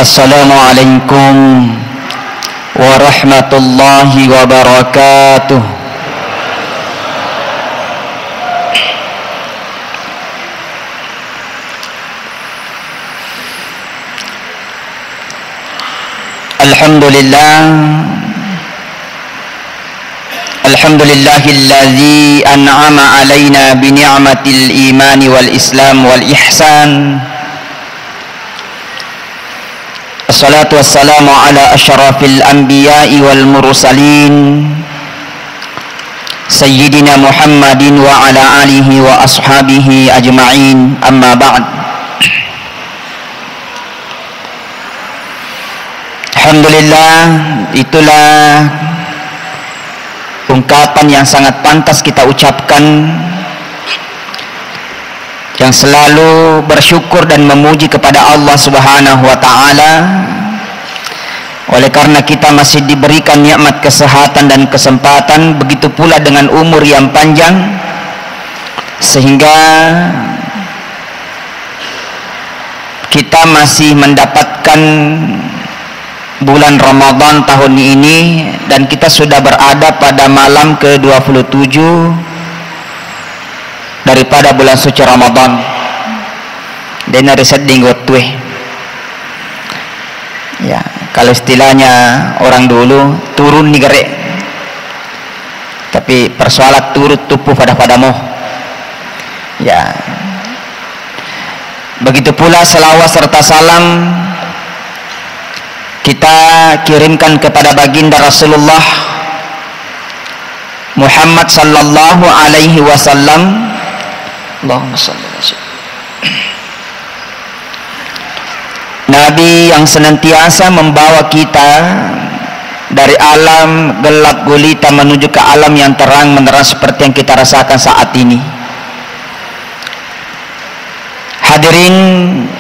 Assalamualaikum warahmatullahi wabarakatuh. Alhamdulillahilladzi an'ama alaina bi ni'matil imani wal islam wal ihsan. Assalatu wassalamu ala asyrafil anbiya'i wal mursalin Sayyidina Muhammadin wa ala alihi wa ashabihi ajma'in, amma ba'd. Alhamdulillah, itulah ungkapan yang sangat pantas kita ucapkan, yang selalu bersyukur dan memuji kepada Allah Subhanahu wa ta'ala, oleh karena kita masih diberikan nikmat kesehatan dan kesempatan, begitu pula dengan umur yang panjang, sehingga kita masih mendapatkan bulan Ramadan tahun ini, dan kita sudah berada pada malam ke-27 daripada bulan suci Ramadan. Dan hari seding wetwe. Ya, kalau istilahnya orang dulu turun nih gerek. Tapi persoalan turut tupuh pada-padamu. Ya. Begitu pula selawat serta salam kita kirimkan kepada baginda Rasulullah Muhammad sallallahu alaihi wasallam. Allahumma shalli ala sayyidina Nabi yang senantiasa membawa kita dari alam gelap gulita menuju ke alam yang terang menerang seperti yang kita rasakan saat ini. Hadirin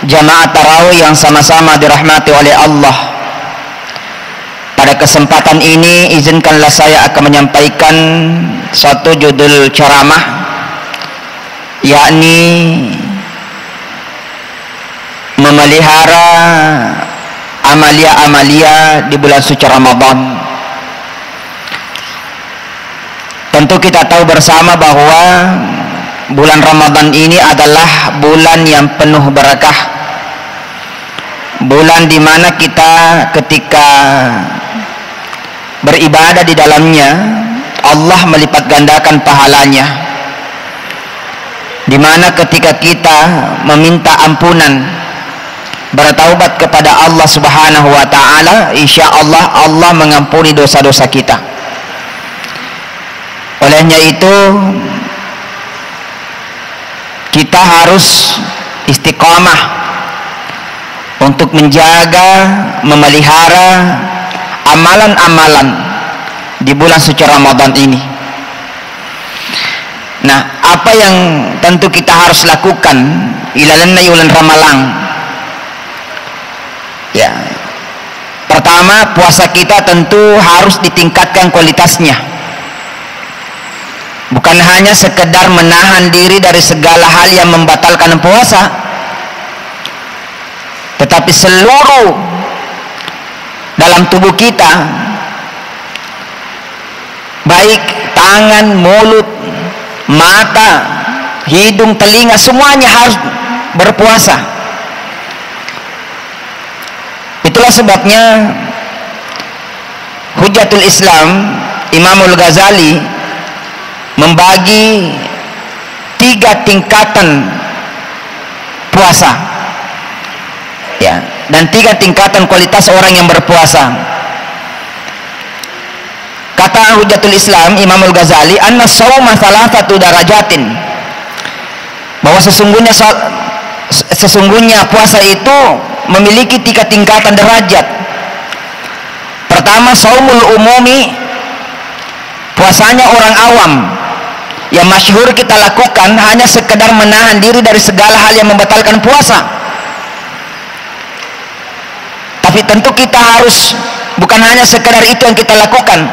jamaah tarawih yang sama-sama dirahmati oleh Allah, pada kesempatan ini izinkanlah saya akan menyampaikan satu judul ceramah, yakni memelihara amalia-amalia di bulan suci Ramadan. Tentu kita tahu bersama bahwa bulan Ramadan ini adalah bulan yang penuh berkah, bulan di mana kita ketika beribadah di dalamnya Allah melipat gandakan pahalanya, di mana ketika kita meminta ampunan, bertaubat kepada Allah Subhanahu wa ta'ala, insya Allah Allah mengampuni dosa-dosa kita. Olehnya itu kita harus istiqamah untuk menjaga, memelihara amalan-amalan di bulan suci Ramadan ini. Nah, apa yang tentu kita harus lakukan ilalanna yulan ramalang? Ya, pertama, puasa kita tentu harus ditingkatkan kualitasnya. Bukan hanya sekedar menahan diri dari segala hal yang membatalkan puasa, tetapi seluruh dalam tubuh kita, baik tangan, mulut, mata, hidung, telinga, semuanya harus berpuasa. Itulah sebabnya Hujjatul Islam Imamul Ghazali membagi 3 tingkatan puasa, ya, dan 3 tingkatan kualitas orang yang berpuasa. Kata Hujjatul Islam Imamul Ghazali, anna shauma thalathatu darajatin, bahwa sesungguhnya puasa itu memiliki 3 tingkatan derajat. Pertama, shaumul umumi, puasanya orang awam yang masyhur kita lakukan hanya sekedar menahan diri dari segala hal yang membatalkan puasa. Tapi tentu kita harus bukan hanya sekedar itu yang kita lakukan,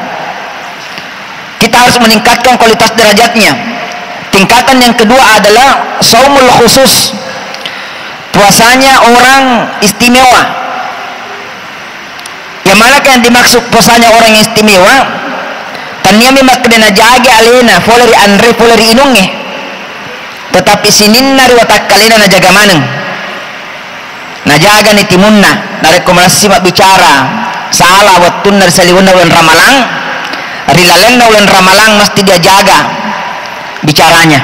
kita harus meningkatkan kualitas derajatnya. Tingkatan yang kedua adalah shaumul khusus, puasanya orang istimewa manakah yang dimaksud puasanya orang yang istimewa? Tania memang kena jaga alena foleri andre foleri inunge, tetapi sininna riwatak kalena na jaga maneng, na jaga ni timunna na rekomendasi mak bicara salah watun dari saliwuna ulan ramalang rilalenna ulan ramalang mesti dia jaga bicaranya.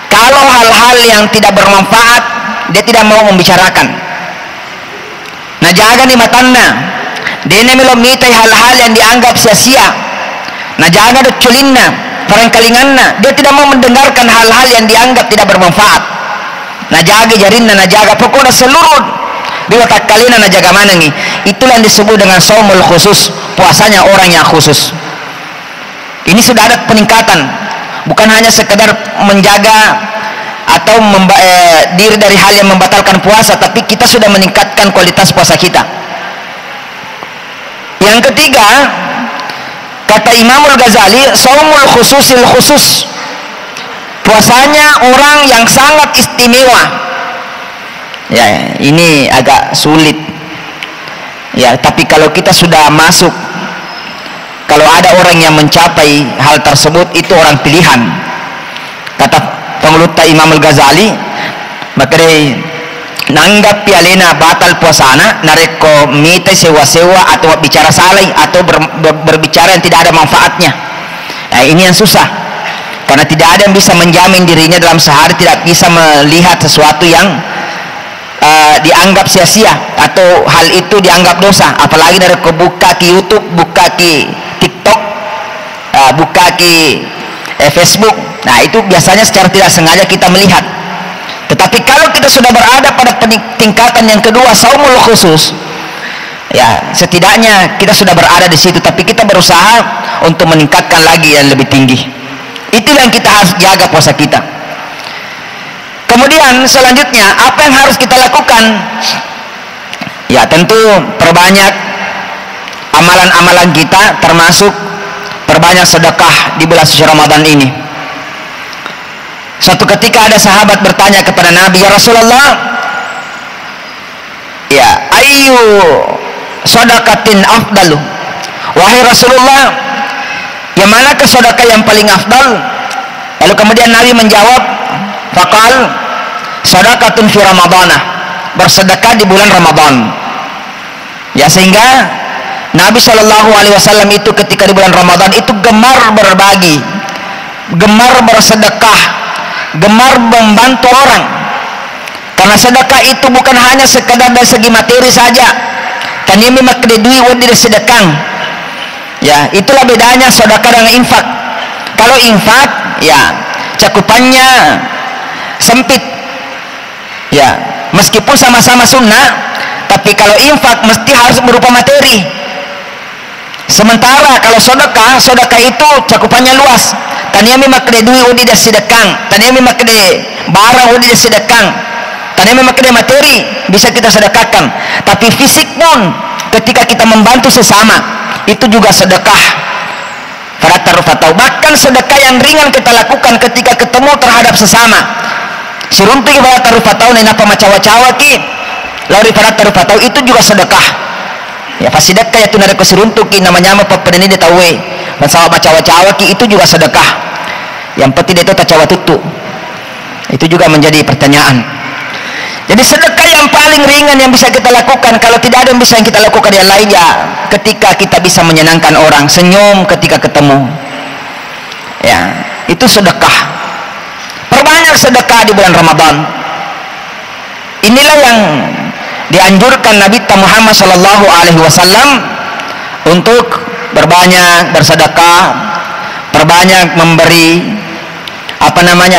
Kalau hal-hal yang tidak bermanfaat dia tidak mau membicarakan. Nah jaga nih matanna dia mitai hal-hal yang dianggap sia-sia. Nah jaga doculinna perengkalinganna dia tidak mau mendengarkan hal-hal yang dianggap tidak bermanfaat. Nah jaga jarinna, nah jaga pokoknya seluruh bila tak kalina nah jaga manengi. Itulah yang disebut dengan saumul khusus, puasanya orang yang khusus. Ini sudah ada peningkatan, bukan hanya sekedar menjaga atau diri dari hal yang membatalkan puasa, tapi kita sudah meningkatkan kualitas puasa kita. Yang ketiga, kata Imamul Ghazali, saumul khususil khusus, puasanya orang yang sangat istimewa. Ya, ini agak sulit. Ya, tapi kalau kita sudah masuk, kalau ada orang yang mencapai hal tersebut, itu orang pilihan. Kata penguluta Imamul Ghazali, maka dia nanggap pialena batal puasana nareko mite sewa-sewa atau bicara salah atau berbicara yang tidak ada manfaatnya. Nah, ini yang susah karena tidak ada yang bisa menjamin dirinya dalam sehari tidak bisa melihat sesuatu yang dianggap sia-sia atau hal itu dianggap dosa, apalagi dari buka ki YouTube, buka ki TikTok, buka ki Facebook. Nah itu biasanya secara tidak sengaja kita melihat. Tetapi kalau kita sudah berada pada tingkatan yang kedua, saumul khusus, ya setidaknya kita sudah berada di situ, tapi kita berusaha untuk meningkatkan lagi yang lebih tinggi. Itulah yang kita harus jaga puasa kita. Kemudian selanjutnya apa yang harus kita lakukan? Ya tentu perbanyak amalan-amalan kita, termasuk perbanyak sedekah di bulan suci Ramadan ini. Suatu ketika ada sahabat bertanya kepada Nabi, ya Rasulullah, ya ayu sedekatin afdalu, wahai Rasulullah, yang manakah sedekah yang paling afdal? Lalu kemudian Nabi menjawab, faqal sedekatun fi Ramadana, bersedekah di bulan Ramadan. Ya sehingga Nabi SAW itu ketika di bulan Ramadan itu gemar berbagi, gemar bersedekah, gemar membantu orang. Karena sedekah itu bukan hanya sekadar dari segi materi saja. Tanya memang kedui wadi sedekah. Ya, itulah bedanya sedekah dengan infak. Kalau infak, ya cakupannya sempit. Ya, meskipun sama-sama sunnah, tapi kalau infak mesti harus berupa materi. Sementara kalau sedekah, sedekah itu cakupannya luas. Tanya memang kedui wadi sedekah. Tanya memang kedui barang wadi sedekah. Tanya memang kedui materi bisa kita sedekahkan. Tapi fisik pun ketika kita membantu sesama itu juga sedekah. Pada tarufatau, bahkan sedekah yang ringan kita lakukan ketika ketemu terhadap sesama. Sirunti pada tarufatau nena pamacawa-cawa ki, lalu pada tarufatau itu juga sedekah. Ya pasti sedekah ya tunare ko siruntu ki namanya apa peneni de tawe. Masalah cawa-cawa ki itu juga sedekah. Yang penting itu tacawa tutu. Itu juga menjadi pertanyaan. Jadi sedekah yang paling ringan yang bisa kita lakukan, kalau tidak ada yang bisa kita lakukan yang lain, ya ketika kita bisa menyenangkan orang, senyum ketika ketemu, ya itu sedekah. Perbanyak sedekah di bulan Ramadan. Inilah yang dianjurkan Nabi Muhammad SAW untuk berbanyak bersedekah, perbanyak memberi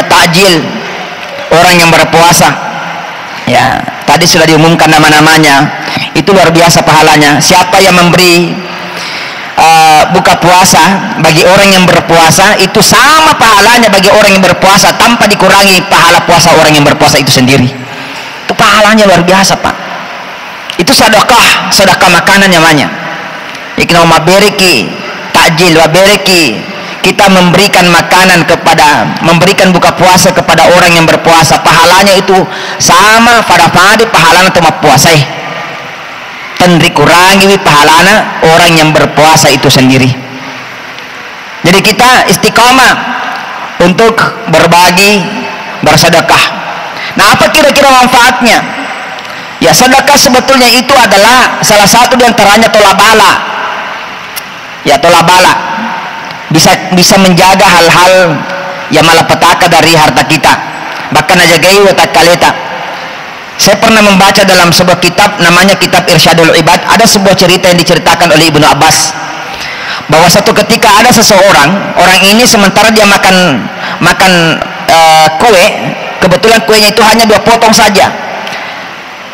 takjil orang yang berpuasa. Ya, tadi sudah diumumkan nama-namanya. Itu luar biasa pahalanya. Siapa yang memberi buka puasa bagi orang yang berpuasa, itu sama pahalanya bagi orang yang berpuasa tanpa dikurangi pahala puasa orang yang berpuasa itu sendiri. Itu pahalanya luar biasa, Pak. Itu sedekah, sedekah makanan namanya. Ikna mabereki takjil wabereki, kita memberikan makanan memberikan buka puasa kepada orang yang berpuasa, pahalanya itu sama pada pahalanya tempat puasa. tenri kurangi pahalana orang yang berpuasa itu sendiri. Jadi kita istiqomah untuk berbagi, bersedekah. Nah, apa kira-kira manfaatnya? Ya, sedekah sebetulnya itu adalah salah satu di antaranya tolabala. Ya, tolabala bisa menjaga hal-hal yang malapetaka dari harta kita, bahkan ajagai wa takaleta. Saya pernah membaca dalam sebuah kitab, namanya kitab Irsyadul Ibad, ada sebuah cerita yang diceritakan oleh Ibnu Abbas, bahwa satu ketika ada seseorang, orang ini sementara dia makan kue, kebetulan kuenya itu hanya 2 potong saja.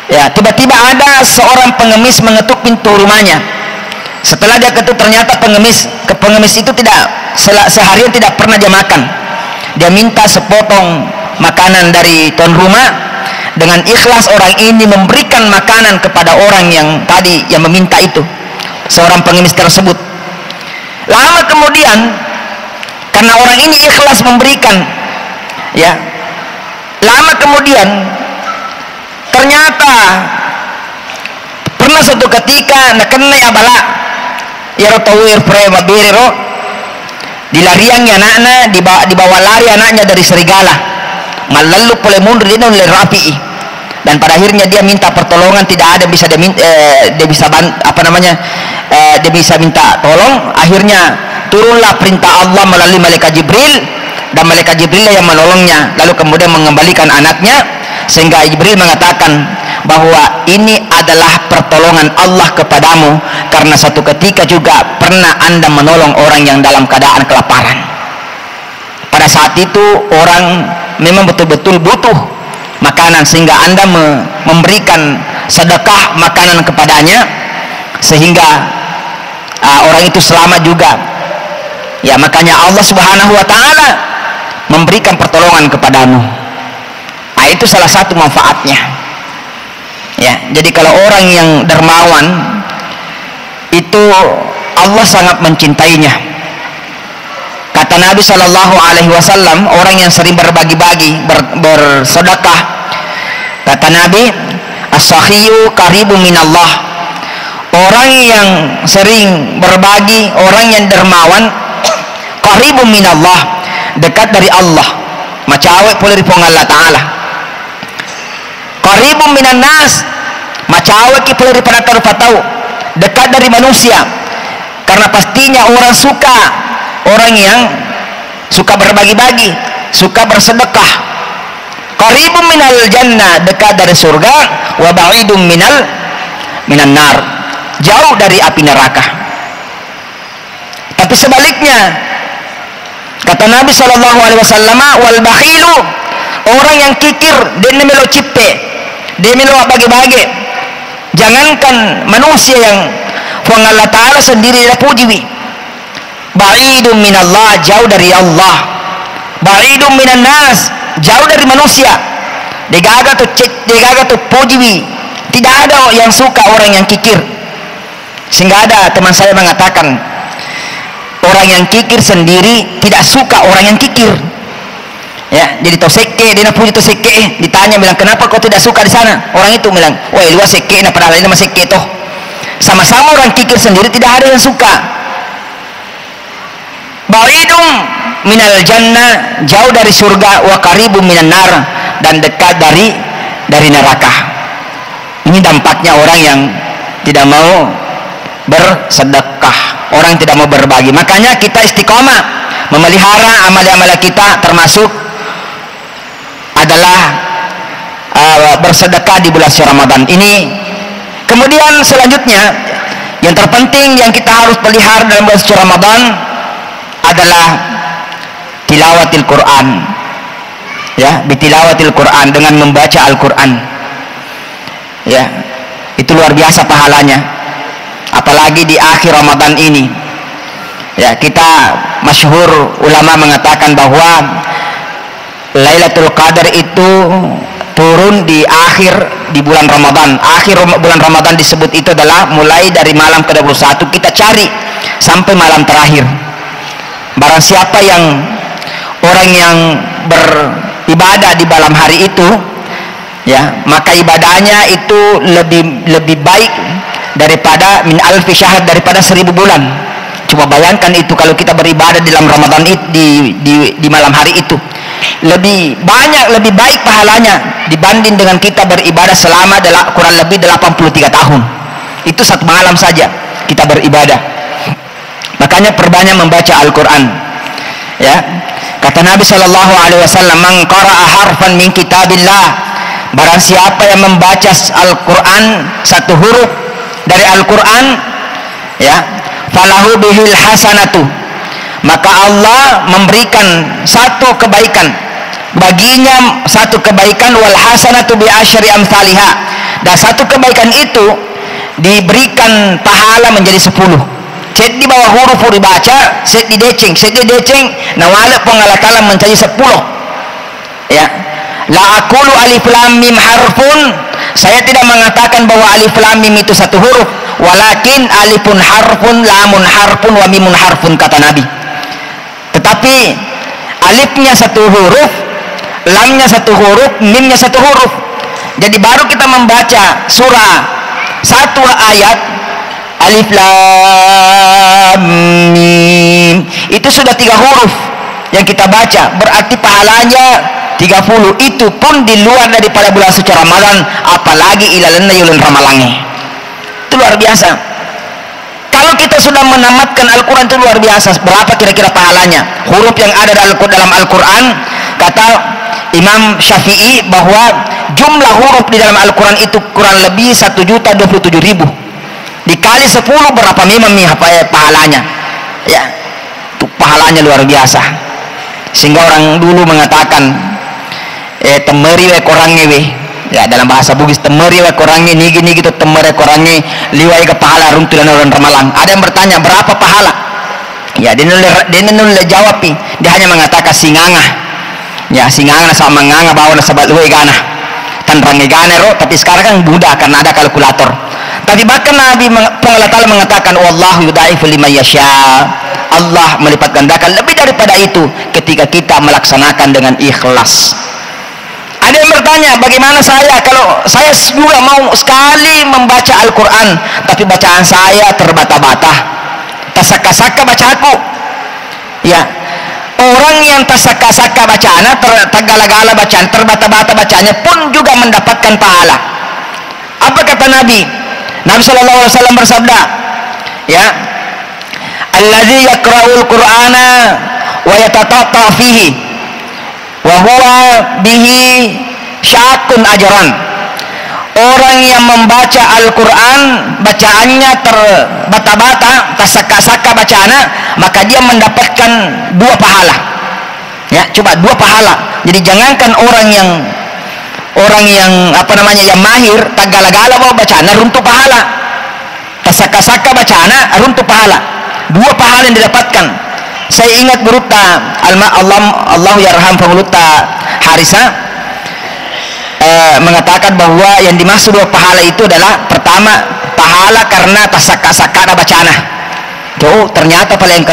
Ya, tiba-tiba ada seorang pengemis mengetuk pintu rumahnya. Setelah dia ketuk, ternyata pengemis itu tidak seharian tidak pernah dia makan. Dia minta sepotong makanan dari tuan rumah. Dengan ikhlas orang ini memberikan makanan kepada orang yang tadi yang meminta itu, seorang pengemis tersebut. Lama kemudian, karena orang ini ikhlas memberikan, ya, lama kemudian ternyata pernah suatu ketika nakena ya bala ya tawir prema birero dilariannya anaknya, dibawa lari anaknya dari serigala, malaluk oleh mundur dia oleh rapi, dan pada akhirnya dia minta pertolongan, tidak ada bisa dia bisa minta tolong. Akhirnya turunlah perintah Allah melalui malaikat Jibril, dan malaikat Jibril yang menolongnya, lalu kemudian mengembalikan anaknya, sehingga Jibril mengatakan bahwa ini adalah pertolongan Allah kepadamu, karena satu ketika juga pernah Anda menolong orang yang dalam keadaan kelaparan. Pada saat itu orang memang betul-betul butuh makanan, sehingga Anda memberikan sedekah makanan kepadanya, sehingga orang itu selamat juga. Ya, makanya Allah Subhanahu wa taala memberikan pertolongan kepadamu. Nah, itu salah satu manfaatnya. Ya, jadi kalau orang yang dermawan itu Allah sangat mencintainya. Kata Nabi Shallallahu Alaihi Wasallam, orang yang sering berbagi-bagi, bersedekah, kata Nabi, as-sakhiyu qaribu minallah. Orang yang sering berbagi, orang yang dermawan, qaribu minallah, dekat dari Allah. Macawe pulih ripong Allah Ta'ala. Qaribu minan nas, macawe ki pulih ripana tahu, dekat dari manusia. Karena pastinya orang suka, orang yang suka berbagi-bagi, suka bersedekah. Qaribun minal jannah, dekat dari surga, wa ba'idum minan nar, jauh dari api neraka. Tapi sebaliknya, kata Nabi Shallallahu Alaihi Wasallam, wal bakhilu, orang yang kikir, dia melo cipe, dia melo bagi-bagi. Jangankan manusia yang Allah Ta'ala sendiri dia puji, ba'idum minallah, jauh dari Allah, ba'idum minan nas, jauh dari manusia. Digaga tuh puji, tidak ada yang suka orang yang kikir. Sehingga ada teman saya mengatakan, orang yang kikir sendiri tidak suka orang yang kikir. Ya, jadi toseke, dia puji toseke, ditanya bilang, kenapa kau tidak suka di sana? Orang itu bilang, wah luas seke, nah padahal ini masih seke toh. Sama-sama orang kikir sendiri tidak ada yang suka. Ba'idum minal jannah, jauh dari surga, wa qaribum minan nar, dan dekat dari neraka. Ini dampaknya orang yang tidak mau bersedekah, orang yang tidak mau berbagi. Makanya kita istiqomah memelihara amal-amal kita, termasuk adalah bersedekah di bulan Ramadan ini. Kemudian selanjutnya yang terpenting yang kita harus pelihara dalam bulan suci Ramadan adalah tilawatil Quran. Ya, bitilawatil Quran, dengan membaca Al-Quran. Ya, itu luar biasa pahalanya. Apalagi di akhir Ramadan ini. Ya, kita masyhur ulama mengatakan bahwa Lailatul Qadar itu turun di bulan Ramadan. Akhir bulan Ramadan disebut itu adalah mulai dari malam ke-21 kita cari sampai malam terakhir. Barang siapa yang orang yang beribadah di malam hari itu, ya, maka ibadahnya itu lebih baik, daripada min alfi syahr, daripada 1000 bulan. Coba bayangkan itu kalau kita beribadah dalam Ramadan di malam hari itu, lebih banyak, lebih baik pahalanya dibanding dengan kita beribadah selama kurang lebih 83 tahun. Itu satu malam saja kita beribadah. Makanya perbanyak membaca Al-Quran. Ya, kata Nabi Shallallahu Alaihi Wasallam, "Man qara'a harfan min kitabillah," barang siapa yang membaca Al-Quran, satu huruf dari Al-Quran, ya, falahu bihil hasanatu, maka Allah memberikan satu kebaikan baginya, satu kebaikan, wal hasanatu bi asyri amsalha, dan satu kebaikan itu diberikan pahala menjadi 10. Set di bawah huruf dibaca, set di deceng, nah wala pengalakalan menjadi 10. Ya, la aqulu alif lam mim harfun, saya tidak mengatakan bahwa alif lam mim itu satu huruf, walakin alifun harfun, lamun harfun, wa mimun harfun, kata Nabi. Tetapi alifnya satu huruf, lamnya satu huruf, mimnya satu huruf. Jadi baru kita membaca surah satu ayat alif lam mim, itu sudah 3 huruf yang kita baca, berarti pahalanya 30. Itu pun di luar daripada bulan suci Ramadan, apalagi ilalanna yulun ramalange. Itu luar biasa. Kalau kita sudah menamatkan Al-Quran itu luar biasa. Berapa kira-kira pahalanya? Huruf yang ada dalam Al-Quran, kata Imam Syafi'i bahwa jumlah huruf di dalam Al-Quran itu kurang lebih 1.027.000. Dikali 10 berapa memang pahalanya? Ya, itu pahalanya luar biasa. Sehingga orang dulu mengatakan, temeri we korange we. Ya, dalam bahasa Bugis, temeri we korange nigi gitu, temeri korange liwai ke pahala runtulan orang ramalang. Ada yang bertanya berapa pahala? Ya, dia nulis jawab, dia hanya mengatakan singanga. Ya, singanga sama nganga bawa sabat luwe gana. Tanrange gana ro, tapi sekarang kan mudah karena ada kalkulator. Tapi bahkan Nabi Ta'ala mengatakan wallahu yudaifu liman yasha, Allah melipat gandakan lebih daripada itu ketika kita melaksanakan dengan ikhlas. Ada yang bertanya, bagaimana saya kalau saya juga mau sekali membaca Al-Quran, tapi bacaan saya terbata-bata, tasaka-saka bacaku. Ya, orang yang tasaka-saka bacaannya, tergala-gala bacaan, terbata-bata bacaannya pun juga mendapatkan pahala. Apa kata Nabi? Nabi Shallallahu Alaihi Wasallam bersabda, ya, alladzi yaqra'ul Qur'ana wa yatatatta fihi wa huwa bihi syakun ajran. Orang yang membaca Al-Quran, bacaannya terbata-bata, tasaka-saka bacaannya, maka dia mendapatkan 2 pahala. Ya, coba 2 pahala. Jadi jangankan orang yang yang mahir, tagala-gala bawa bacaannya runtuh pahala, tasaka-saka bacaannya runtuh pahala. 2 pahala yang didapatkan. Saya ingat beruta Allah yarham pengeluta Harisa mengatakan bahwa yang dimaksud 2 pahala itu adalah, pertama pahala karena tasaka-saka bacaannya. Tuh ternyata paling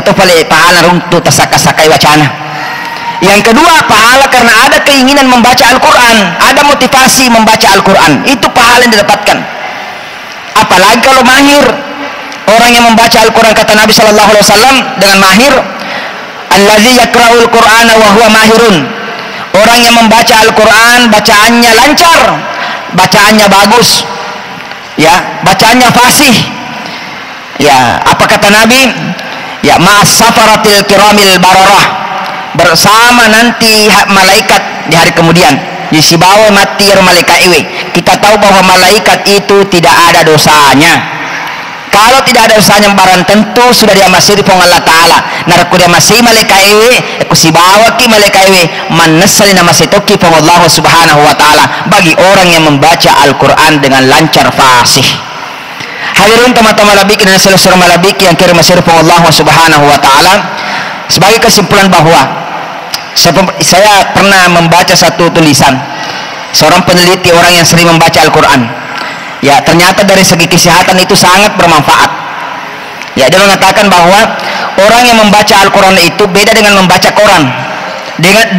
pahala runtuh tasaka-saka bacaannya. Yang kedua, pahala karena ada keinginan membaca Al-Quran, ada motivasi membaca Al-Quran, itu pahala yang didapatkan. Apalagi kalau mahir, orang yang membaca Al-Quran, kata Nabi Shallallahu Alaihi Wasallam dengan mahir, allazi yaqra'ul Qur'ana wa huwa mahirun. Orang yang membaca Al-Quran, bacaannya lancar, bacaannya bagus, ya, bacaannya fasih. Ya, apa kata Nabi? Ya, ma'as safaratil kiramil bararah, bersama nanti malaikat di hari kemudian. Di sibawa mati malaikat iwe. Kita tahu bahwa malaikat itu tidak ada dosanya. Kalau tidak ada dosanya, barang tentu sudah diamasiri pong Allah Ta'ala. Naraku dia masih malaikat iwe, aku sibawa ki malaikat iwe, manasali nama setoki pong Allah Subhanahu wa Ta'ala, bagi orang yang membaca Al-Quran dengan lancar fasih. Hadirin teman-teman labik dan seluruh malabik yang kira masih pong Allah Subhanahu wa Ta'ala. Sebagai kesimpulan bahwa saya pernah membaca satu tulisan seorang peneliti, orang yang sering membaca Al-Quran. Ya, ternyata dari segi kesehatan itu sangat bermanfaat. Ya, dia mengatakan bahwa orang yang membaca Al-Quran itu beda dengan membaca koran,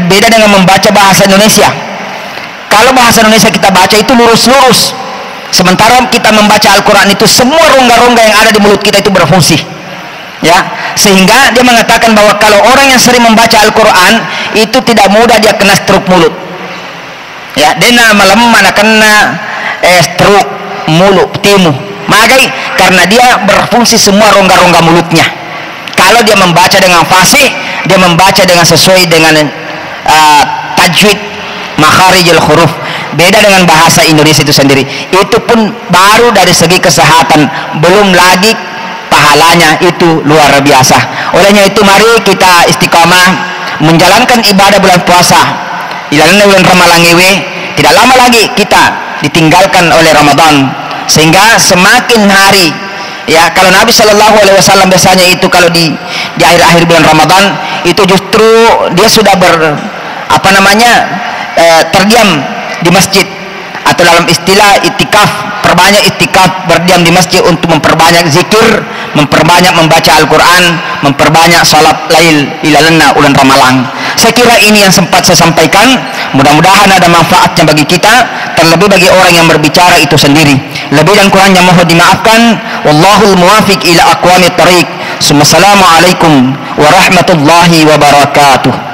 beda dengan membaca bahasa Indonesia. Kalau bahasa Indonesia kita baca itu lurus-lurus, Sementara kita membaca Al-Quran itu semua rongga-rongga yang ada di mulut kita itu berfungsi, ya. Sehingga dia mengatakan bahwa kalau orang yang sering membaca Al-Quran itu tidak mudah dia kena stroke mulut, ya. Dena malam mana kena stroke mulut timu, magai karena dia berfungsi semua rongga-rongga mulutnya. Kalau dia membaca dengan fasih, dia membaca dengan sesuai dengan tajwid makharijul huruf, beda dengan bahasa Indonesia itu sendiri. Itu pun baru dari segi kesehatan, belum lagi pahalanya itu luar biasa. Olehnya itu mari kita istiqamah menjalankan ibadah bulan puasa. Ilalana bulan Ramadan ini tidak lama lagi kita ditinggalkan oleh Ramadan, sehingga semakin hari, ya, kalau Nabi Shallallahu Alaihi Wasallam biasanya itu kalau di akhir-akhir bulan Ramadan itu justru dia sudah terdiam di masjid, atau dalam istilah itikaf, perbanyak itikaf, berdiam di masjid untuk memperbanyak zikir, memperbanyak membaca Al-Quran, memperbanyak salat lail ilalana ulan Ramalan. Saya kira ini yang sempat saya sampaikan, mudah-mudahan ada manfaatnya bagi kita, terlebih bagi orang yang berbicara itu sendiri. Lebih dan kurangnya mohon dimaafkan. Wallahul muwafiq ila aqwamit thariq. Assalamualaikum warahmatullahi wabarakatuh.